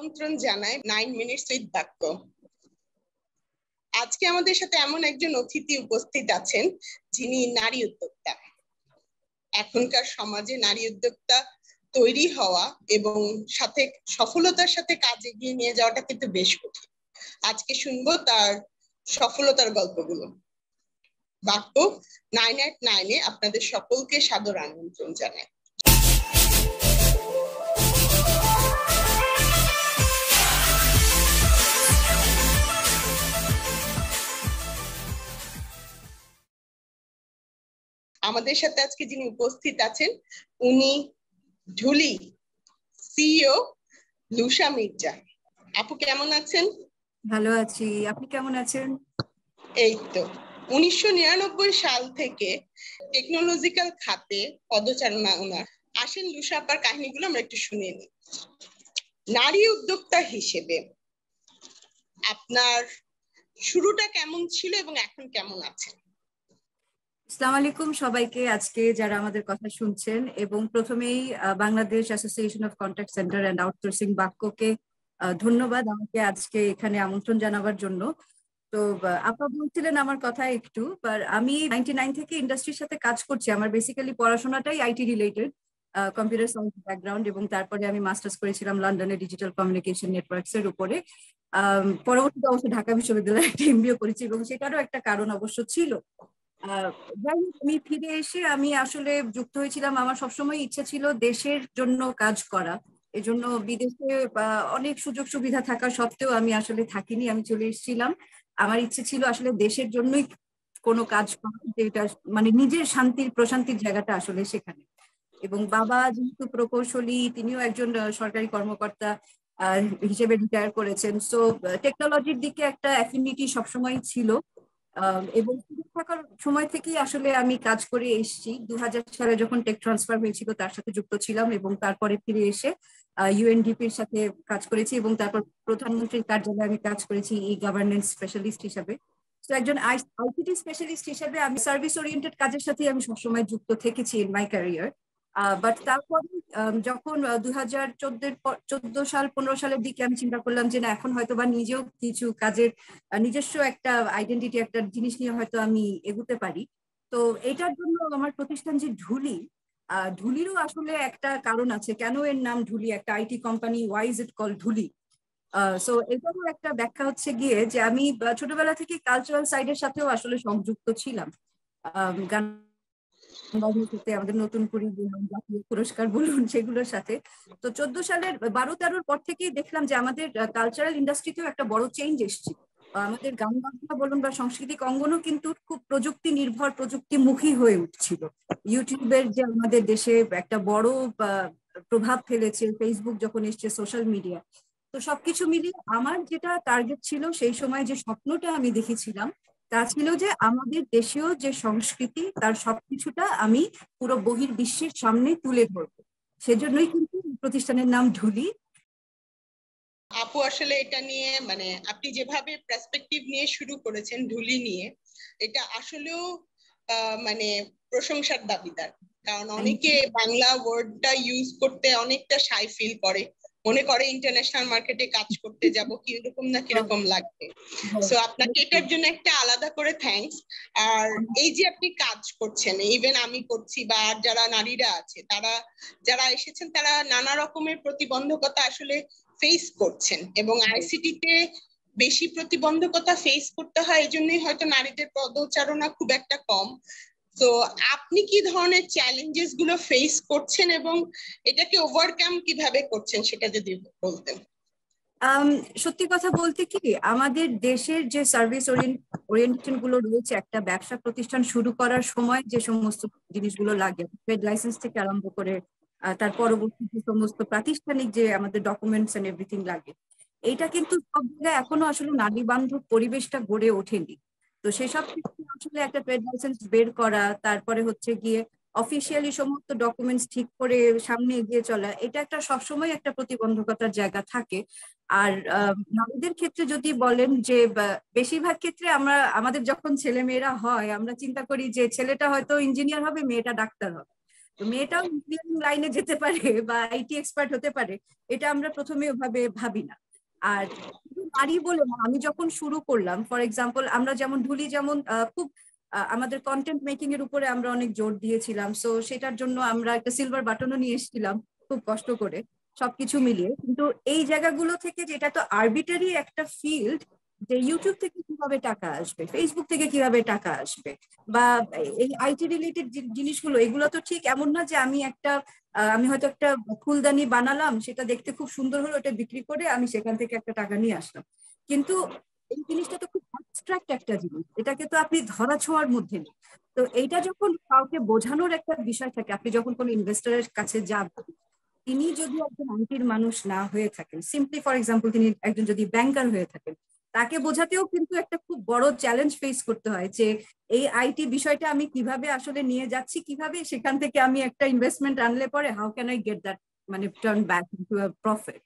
আমন্ত্রণ জানাই 9 minutes with বাক্য। আজকে আমাদের সাথে এমন একজন অতিথি উপস্থিত আছেন যিনি নারী উদ্যোক্তা। এখনকার সমাজে নারী উদ্যোক্তা তৈরি হওয়া এবং সাথে সফলতার সাথে কাজ এগিয়ে নিয়ে যাওয়াটা কিন্তু বেশ কঠিন। আজকে শুনবো তার সফলতার গল্পগুলো। বাক্য 9@9-এ আপনাদের সকলকে সাদর আমন্ত্রণ জানাই। আমাদের সাথে আজকে যিনি উপস্থিত আছেন উনি ঢুলি সিইও লুসা মির্জা। আপু কেমন আছেন? ভালো আছি, আপনি কেমন আছেন? এই তো 1999 সাল থেকে টেকনোলজিক্যাল খাতে পদচারণা ওনার। আসেন লুসা আপার কাহিনীগুলো আমরা একটু শুনে নিই। নারী উদ্যোক্তা হিসেবে আপনার শুরুটা কেমন ছিল এবং এখন কেমন আছেন? আসসালামু আলাইকুম সবাইকে, আজকে যারা আমাদের কথা শুনছেন, এবং প্রথমেই Bangladesh association of contact centre and outsourcing বাক্যকে ধন্যবাদ আমাকে আজকে এখানে আমন্ত্রণ জানাবার জন্য। তো আপা বলছিলেন আমার কথা একটু, আমি 99 থেকে ইন্ডাস্ট্রির সাথে কাজ করছি। আমার বেসিক্যালি পড়াশোনাটাই IT related, computer science background, এবং তারপরে আমি মাস্টার্স করেছিলাম লন্ডনে ডিজিটাল কমিউনিকেশন নেটওয়ার্কস এর উপরে। পরবর্তীতে অবশ্য ঢাকা বিশ্ববিদ্যালয়ে একটা এমবিএ করেছি, এবং সেটারও একটা কারণ অবশ্য ছিল। যাই হোক, আমি ফিরে এসে আমি আসলে যুক্ত হয়েছিলাম। আমার সবসময় ইচ্ছা ছিল দেশের জন্য কাজ করা। এজন্য বিদেশে অনেক সুযোগ সুবিধা থাকা সত্ত্বেও আমি আসলে থাকিনি, আমি চলে এসেছিলাম। আমার ইচ্ছে ছিল আসলে দেশের জন্যই কোনো কাজ করা, যেটা মানে নিজের শান্তির প্রশান্তির জায়গাটা আসলে সেখানে। এবং বাবা যেহেতু প্রকৌশলী, তিনিও একজন সরকারি কর্মকর্তা হিসেবে রিটায়ার করেছেন, সো টেকনোলজির দিকে একটা অ্যাফিনিটি সবসময় ছিল। এবং সুযোগ থাকার সময় থেকেই আসলে আমি কাজ করে এসেছি। 2000 সালে যখন টেক ট্রান্সফার হয়েছিল তার সাথে যুক্ত ছিলাম, এবং তারপরে ফিরে এসে ইউএনডিপির সাথে কাজ করেছি, এবং তারপর প্রধানমন্ত্রীর কার্যালয়ে আমি কাজ করেছি ই গভর্নেন্স স্পেশালিস্ট হিসাবে। তো একজন আইসিটি স্পেশালিস্ট হিসাবে আমি সার্ভিস ওরিয়েন্টেড কাজের সাথে আমি সবসময় যুক্ত থেকেছি ইন মাই ক্যারিয়ার। বাট তারপরে যখন 2014 সাল 15 সালের দিকে আমি চিন্তা করলাম যে না, এখন হয়তো বা নিজেও কিছু কাজের নিজস্ব একটা আইডেন্টিটি, একটা জিনিস নিয়ে হয়তো আমি এগুতে পারি। তো এটার জন্য আমার প্রতিষ্ঠান যে ঢুলি, ঢুলিরও আসলে একটা কারণ আছে কেন এর নাম ঢুলি। একটা IT company, why is it call Dhuli? So এটারও একটা ব্যাখ্যা হচ্ছে গিয়ে যে আমি ছোটবেলা থেকে কালচারাল সাইডের সাথেও আসলে সংযুক্ত ছিলাম। গান বাজনার সাথে, আমাদের নতুন কুড়ি বলুন, জাতীয় পুরস্কার বলুন, সেগুলোর সাথে। তো 14 সালের 12-13 পর থেকেই দেখলাম যে আমাদের কালচারাল ইন্ডাস্ট্রিতেও একটা বড় চেঞ্জ এসছে। আমাদের গান বাজনা বলুন বা সাংস্কৃতিক অঙ্গনও কিন্তু খুব প্রযুক্তি নির্ভর, প্রযুক্তিমুখী হয়ে উঠছিল। ইউটিউবের যে আমাদের দেশে একটা বড় প্রভাব ফেলেছে, ফেসবুক যখন এসছে, সোশ্যাল মিডিয়া। তো সবকিছু মিলিয়ে আমার যেটা টার্গেট ছিল সেই সময়, যে স্বপ্নটা আমি দেখেছিলাম, তা ছিল যে আমাদের দেশীয় যে সংস্কৃতি তার সবকিছুটা আমি পুরো বহির্বিশ্বের সামনে তুলে ধরবো। সেজন্যই কিন্তু প্রতিষ্ঠানের নাম ঢুলি। আপু আসলে এটা নিয়ে মানে আপনি যেভাবে পার্সপেক্টিভ নিয়ে শুরু করেছেন ঢুলি নিয়ে, এটা আসলেও মানে প্রশংসার দাবিদার। কারণ অনেকে বাংলা ওয়ার্ডটা ইউজ করতে অনেকটা শাই ফিল করে, মনে করে ইন্টারন্যাশনাল মার্কেটে কাজ করতে যাব কিরকম না কিরকম লাগবে। সো আপনাকে এটার জন্য একটা আলাদা করে থ্যাঙ্কস। আর এই যে আপনি কাজ করছেন, ইভেন আমি করছি বা যারা নারীরা আছে, তারা যারা এসেছেন, তারা নানা রকমের প্রতিবন্ধকতা আসলে ফেস করছেন, এবং আইসিটিতে বেশি প্রতিবন্ধকতা ফেস করতে হয়, এজন্যই হয়তো নারীদের পদচারণা খুব একটা কম। তো আপনি কি ধরনের চ্যালেঞ্জেস গুলো ফেস করছেন এবং এটাকে ওভারকাম কিভাবে করছেন সেটা যদি বলতেন। সত্যি কথা বলতে কি, আমাদের দেশের যে সার্ভিস ওরিয়েন্টেশন গুলো রয়েছে, একটা ব্যবসা প্রতিষ্ঠান শুরু করার সময় যে সমস্ত জিনিসগুলো লাগে, ট্রেড লাইসেন্স থেকে আরম্ভ করে তার পরবর্তী যে সমস্ত প্রাতিষ্ঠানিক যে আমাদের ডকুমেন্টস এন্ড এভরিথিং লাগে, এইটা কিন্তু সব জায়গায় এখনো আসলে নারী বান্ধব পরিবেশটা গড়ে ওঠেনি। তো সেসব ক্ষেত্রে আসলে একটা ট্রেড লাইসেন্স বের করা, তারপরে হচ্ছে গিয়ে অফিসিয়ালি সমস্ত ডকুমেন্টস ঠিক করে সামনে এগিয়ে চলা, এটা একটা সবসময় একটা প্রতিবন্ধকতার জায়গা থাকে। আর নারীদের ক্ষেত্রে যদি বলেন যে বেশিরভাগ ক্ষেত্রে আমাদের যখন ছেলে মেয়েরা হয়, আমরা চিন্তা করি যে ছেলেটা হয়তো ইঞ্জিনিয়ার হবে, মেয়েটা ডাক্তার হবে। তো মেয়েটাও ইঞ্জিনিয়ারিং লাইনে যেতে পারে বা আইটি এক্সপার্ট হতে পারে, এটা আমরা প্রথমে ওভাবে ভাবি না। আর নারী বলে না, আমি যখন শুরু করলাম, ফর এক্সাম্পল আমরা যেমন ঢুলি যেমন খুব আমাদের কন্টেন্ট মেকিং এর উপরে আমরা অনেক জোর দিয়েছিলাম, সো সেটার জন্য আমরা একটা সিলভার বাটনও নিয়ে এসেছিলাম খুব কষ্ট করে সবকিছু মিলিয়ে। কিন্তু এই জায়গাগুলো থেকে, যেটা তো আরবিটারি একটা ফিল্ড, যে ইউটিউব থেকে কিভাবে টাকা আসবে, ফেসবুক থেকে কিভাবে টাকা আসবে, বা এই আইটি রিলেটেড জিনিসগুলো, এগুলো তো ঠিক এমন না যে আমি একটা আমি হয়তো একটা ফুলদানি বানালাম, সেটা দেখতে খুব সুন্দর হলো, ওটা বিক্রি করে আমি সেখান থেকে একটা টাকা নিয়ে আসলাম। কিন্তু এই জিনিসটা তো খুব অ্যাবস্ট্রাক্ট একটা জিনিস, এটাকে তো আপনি ধরা ছোঁয়ার মধ্যে নেই। তো এইটা যখন কাউকে বোঝানোর একটা বিষয় থাকে, আপনি যখন কোনো ইনভেস্টরের কাছে যাবেন, তিনি যদি একজন আইটির মানুষ না হয়ে থাকেন, সিম্পলি ফর এক্সাম্পল তিনি একজন যদি ব্যাংকার হয়ে থাকেন, তাকে বোঝাতেও কিন্তু একটা খুব বড় চ্যালেঞ্জ ফেস করতে হয় যে এই আইটি বিষয়টা আমি কিভাবে আসলে নিয়ে যাচ্ছি, কিভাবে সেখান থেকে আমি একটা ইনভেস্টমেন্ট আনলে পরে how can I get that, মানে turn back into a profit.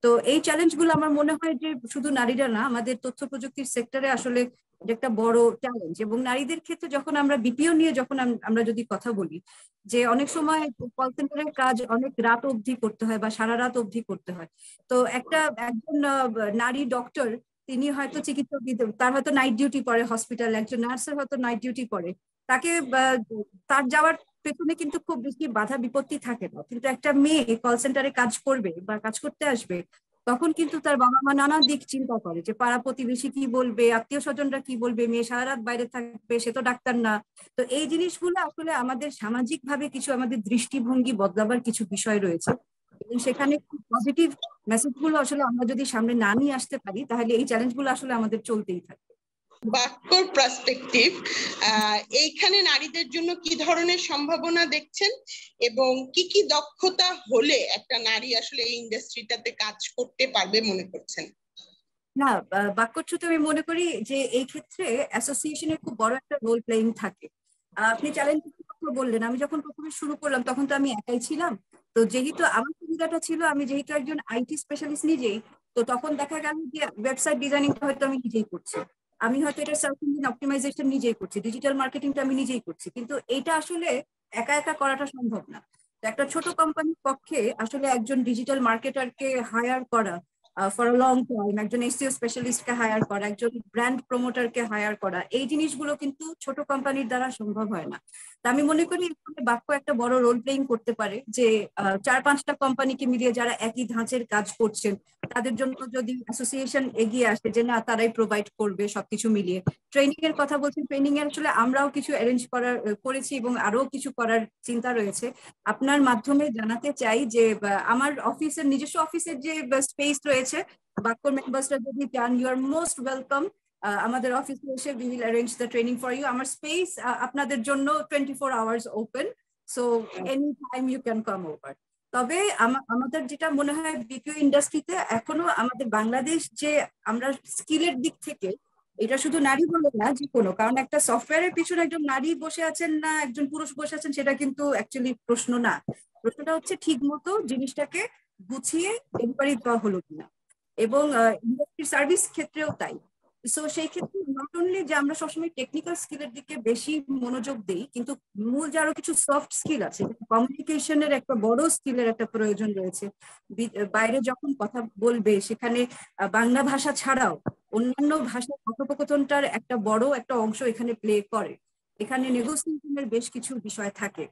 তো এই চ্যালেঞ্জগুলো আমার মনে হয় যে শুধু নারীরা না, আমাদের তথ্য প্রযুক্তির সেক্টরে আসলে এটা একটা বড় চ্যালেঞ্জ। এবং নারীদের ক্ষেত্রে যখন আমরা বিপিও নিয়ে যখন আমরা যদি কথা বলি, যে অনেক সময় কল সেন্টারের কাজ অনেক রাত অবধি করতে হয় বা সারা রাত অবধি করতে হয়। তো একজন নারী ডক্টর, তিনি হয়তো চিকিৎসক, তার হয়তো নাইট ডিউটি পড়ে হসপিটাল, একজন নার্সের হয়তো নাইট ডিউটি পড়ে, তাকে তার যাওয়ার পেছনে কিন্তু খুব বেশি বাধা বিপত্তি থাকে না। কিন্তু একটা মেয়ে কল সেন্টারে কাজ করবে বা কাজ করতে আসবে, তখন কিন্তু তার বাবা মা নানা দিক চিন্তা করে, যে পাড়া প্রতিবেশী কি বলবে, আত্মীয় স্বজনরা কি বলবে, মেয়ে সারা রাত বাইরে থাকবে, সে তো ডাক্তার না। তো এই জিনিসগুলো আসলে আমাদের সামাজিক ভাবে কিছু আমাদের দৃষ্টিভঙ্গি বদলাবার কিছু বিষয় রয়েছে, এবং সেখানে পজিটিভ মেসেজ গুলো আসলে আমরা যদি সামনে না নিয়ে আসতে পারি, তাহলে এই চ্যালেঞ্জ গুলো আসলে আমাদের চলতেই থাকবে। বাক্যর পার্সপেক্টিভ, এইখানে নারীদের জন্য কি ধরনের সম্ভাবনা দেখছেন, এবং কি কি দক্ষতা হলে একটা নারী আসলে এই ইন্ডাস্ট্রিটাতে কাজ করতে পারবে মনে করছেন? না, বাক্যচ্যুত আমি মনে করি যে এই ক্ষেত্রে অ্যাসোসিয়েশনের খুব বড় একটা রোল প্লেইং থাকে। আপনি চ্যালেঞ্জের কথা বললেন, আমি যখন প্রথমে শুরু করলাম তখন তো আমি একাই ছিলাম। তো যেহেতু আমার সুবিধাটা ছিল, আমি যেহেতু একজন আইটি স্পেশালিস্ট নিজেই, তো তখন দেখা গেল যে ওয়েবসাইট ডিজাইনিংটা হয়তো আমি নিজেই করছি, আমি হয়তো এটা সার্চ ইঞ্জিন অপটিমাইজেশন নিজেই করছি, ডিজিটাল মার্কেটিংটা আমি নিজেই করছি, কিন্তু এটা আসলে একা একা করাটা সম্ভব না। তো একটা ছোট কোম্পানির পক্ষে আসলে একজন ডিজিটাল মার্কেটারকে হায়ার করা ফর আ লং টাইম, একজন এসইও স্পেশালিস্টকে হায়ার করা, একজন ব্র্যান্ড প্রমোটারকে হায়ার করা, এই জিনিসগুলো কিন্তু ছোট কোম্পানির দ্বারা সম্ভব হয় না। তা আমি মনে করি এখানে বাক্য একটা বড় রোল প্লেইং করতে পারে, যে 4-5টা কোম্পানিকে মিলিয়ে যারা একই ধাঁচের কাজ করছেন, তাদের জন্য যদি অ্যাসোসিয়েশন এগিয়ে আসে যে না, তারাই প্রোভাইড করবে সবকিছু মিলিয়ে। ট্রেনিং এর কথা বলছেন, ট্রেনিং এর আসলে আমরাও কিছু অ্যারেঞ্জ করেছি এবং আরো কিছু করার চিন্তা রয়েছে। আপনার মাধ্যমে জানাতে চাই যে আমার অফিসের, নিজস্ব অফিসের যে স্পেস রয়েছে, বাক্যর মেম্বার্সরা যদি চান, ইউ আর মোস্ট ওয়েলকাম আমাদের অফিসে এসে, we will arrange the training for you. আমার স্পেস আপনাদের জন্য 24 hours open, so any time you can come over. তবে আমাদের যেটা মনে হয় বিপিও ইন্ডাস্ট্রিতে এখনো আমাদের বাংলাদেশ, যে আমরা স্কিলের দিক থেকে, এটা শুধু নারী বলে না, যে কোনো, কারণ একটা সফটওয়্যারের পিছনে একজন নারী বসে আছেন না একজন পুরুষ বসে আছেন, সেটা কিন্তু অ্যাকচুয়ালি প্রশ্ন না। প্রশ্নটা হচ্ছে ঠিক মতো জিনিসটাকে গুছিয়ে ডেলিভারি দেওয়া হলো কিনা। এবং ইন্ডাস্ট্রি সার্ভিস ক্ষেত্রেও তাই। সো সেই ক্ষেত্রে নট অনলি যে আমরা সবসময় টেকনিক্যাল স্কিলের দিকে বেশি মনোযোগ দিই, কিন্তু মূল যে আরো কিছু সফট স্কিল আছে, কমিউনিকেশনের একটা বড় স্কিলের একটা প্রয়োজন রয়েছে। বাইরে যখন কথা বলবে, সেখানে বাংলা ভাষা ছাড়াও অন্যান্য ভাষার কথোপকথনটার একটা বড় একটা অংশ এখানে প্লে করে। এখানে নেগোসিয়েশনের বেশ কিছু বিষয় থাকে।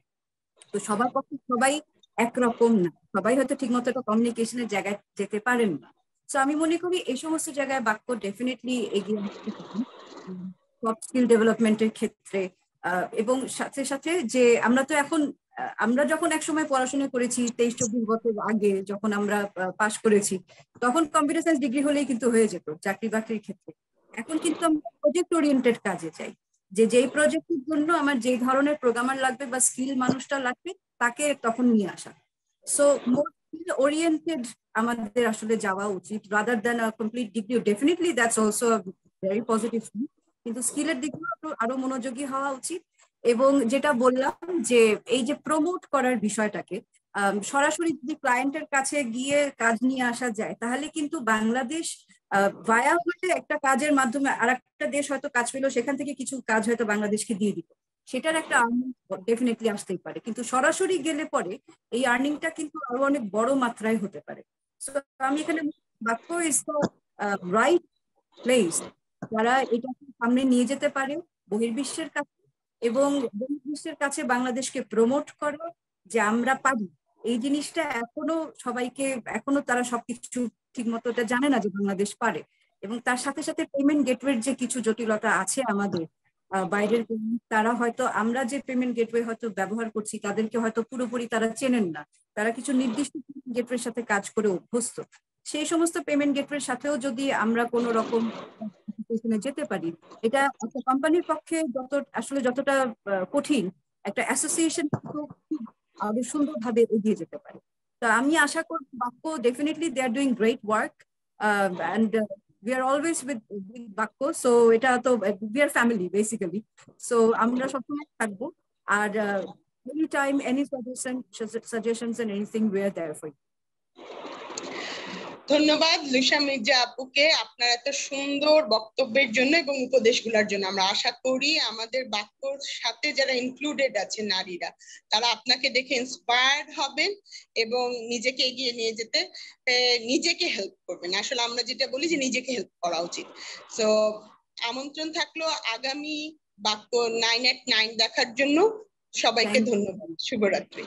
তো সবার পক্ষে সবাই একরকম না, সবাই হয়তো ঠিকমতো একটা কমিউনিকেশনের জায়গায় যেতে পারেন না। তো আমি মনে করি এই সমস্ত জায়গায় বাক্য ডেফিনেটলি এগিয়ে আসতে পারেন সফট স্কিল ডেভেলপমেন্টের ক্ষেত্রে। এবং সাথে সাথে যে আমরা তো এখন, আমরা যখন একসময় পড়াশোনা করেছি 23-24 বছর আগে, যখন আমরা পাশ করেছি, তখন কম্পিউটার সায়েন্স ডিগ্রি হলেই কিন্তু হয়ে যেত চাকরি বাকরির ক্ষেত্রে। এখন কিন্তু আমরা প্রজেক্ট ওরিয়েন্টেড কাজে চাই, যে যেই প্রজেক্টের জন্য আমার যে ধরনের প্রোগ্রামার লাগবে বা স্কিল মানুষটা লাগবে, তাকে তখন নিয়ে আসা। সো মোর স্কিল ওরিয়েন্টেড আমাদের আসলে যাওয়া উচিত, rather than a complete degree. Definitely that's also very positive, কিন্তু স্কিলের দিকে আরো মনোযোগী হওয়া উচিত। এবং যেটা বললাম, যে এই যে প্রমোট করার বিষয়টাকে, সরাসরি যদি ক্লায়েন্টের কাছে গিয়ে কাজ নিয়ে আসা যায়, তাহলে কিন্তু বাংলাদেশ ভায়া হয়ে একটা কাজের মাধ্যমে আর একটা দেশ হয়তো কাজ পেলো, সেখান থেকে কিছু কাজ হয়তো বাংলাদেশকে দিয়ে দিত। সেটার একটা আর্নিং ডেফিনেটলি আসতেই পারে, কিন্তু সরাসরি গেলে পরে এই আর্নিংটা কিন্তু আরো অনেক বড় মাত্রায় হতে পারে। So, আমি এখানে বাক্য ইজ দ্য রাইট প্লেস যারা এটাকে সামনে নিয়ে যেতে পারে বহির্বিশ্বের কাছে, এবং বহির্বিশ্বের কাছে বাংলাদেশকে প্রমোট করে যে আমরা পারি। এই জিনিসটা এখনো সবাইকে, এখনো তারা সবকিছু ঠিক মতো এটা জানে না যে বাংলাদেশ পারে। এবং তার সাথে সাথে পেমেন্ট গেটওয়ের যে কিছু জটিলতা আছে আমাদের, বাইরের তারা হয়তো, আমরা যে পেমেন্ট গেটওয়ে হয়তো ব্যবহার করছি তাদেরকে হয়তো পুরোপুরি তারা চেনেন না, তারা কিছু নির্দিষ্ট গেটওয়ের সাথে কাজ করে অভ্যস্ত। সেই সমস্ত পেমেন্ট গেটওয়ের সাথেও যদি আমরা কোনো রকম যেতে পারি, এটা একটা কোম্পানির পক্ষে যতটা কঠিন, একটা অ্যাসোসিয়েশন আরো সুন্দরভাবে এগিয়ে যেতে পারে। তো আমি আশা করব বাক্য definitely they are doing great work, and we are always with বাক্য, সো এটা তো we are family basically, so আমরা সবসময় থাকবো। আর anytime any suggestions and anything, we are there for you. ধন্যবাদ লুসা মির্জা আপুকে আপনার এত সুন্দর বক্তব্যের জন্য এবং উপদেশগুলোর জন্য। আমরা আশা করি আমাদের বাক্যর সাথে যারা ইনক্লুডেড আছে নারীরা, তারা আপনাকে দেখে ইন্সপায়ার্ড হবেন এবং নিজেকে এগিয়ে নিয়ে যেতে নিজেকে হেল্প করবেন। আসলে আমরা যেটা বলি যে নিজেকে হেল্প করা উচিত। সো আমন্ত্রণ থাকলো আগামী বাক্য 9 at 9 দেখার জন্য। সবাইকে ধন্যবাদ, শুভরাত্রি।